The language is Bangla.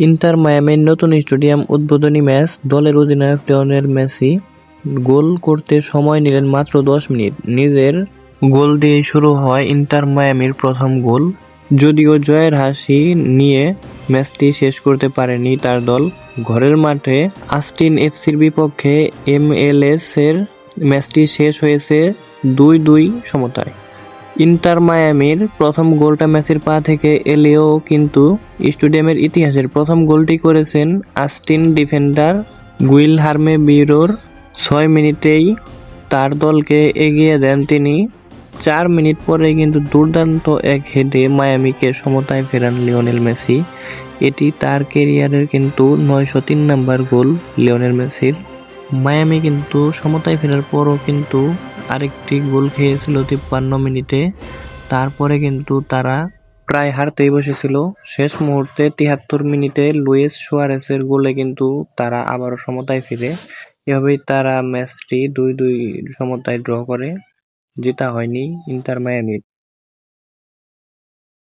ইন্টার মায়ামির নতুন স্টেডিয়াম উদ্বোধনী ম্যাচ। দলের অধিনায়ক লিওনেল মেসি গোল করতে সময় নিলেন মাত্র 10 মিনিট। নিজের গোল দিয়েই শুরু হয় ইন্টার মায়ামির প্রথম গোল। যদিও জয়ের হাসি নিয়ে ম্যাচটি শেষ করতে পারেনি তার দল। ঘরের মাঠে অস্টিন এফসির বিপক্ষে MLS এর ম্যাচটি শেষ হয়েছে 2-2 সমতায়। ইন্টার মায়ামির প্রথম গোলটা মেসির পা থেকে এলেও কিন্তু স্টেডিয়ামের ইতিহাসের প্রথম গোলটি করেছেন অস্টিন ডিফেন্ডার গুইলহার্মে বিরোর 6 মিনিটেই তার দলকে এগিয়ে দেন তিনি। 4 মিনিট পরেই কিন্তু দুর্দান্ত এক হেডে মায়ামিকে সমতায় ফেরান লিওনেল মেসি। এটি তার ক্যারিয়ারের কিন্তু 903 নম্বর গোল লিওনেল মেসির। মায়ামি কিন্তু সমতায় ফেরার পরও কিন্তু আরেকটি গোল খেয়েছিল 53 মিনিটে। তারপরে কিন্তু তারা প্রায় হারতেই বসেছিল। শেষ মুহূর্তে 73 মিনিটে লুইস সুয়ারেজের গোলে কিন্তু তারা আবারও সমতায় ফিরে। এভাবেই তারা ম্যাচটি 2-2 সমতায় ড্র করে। জেতা হয়নি ইন্টার মায়ামির।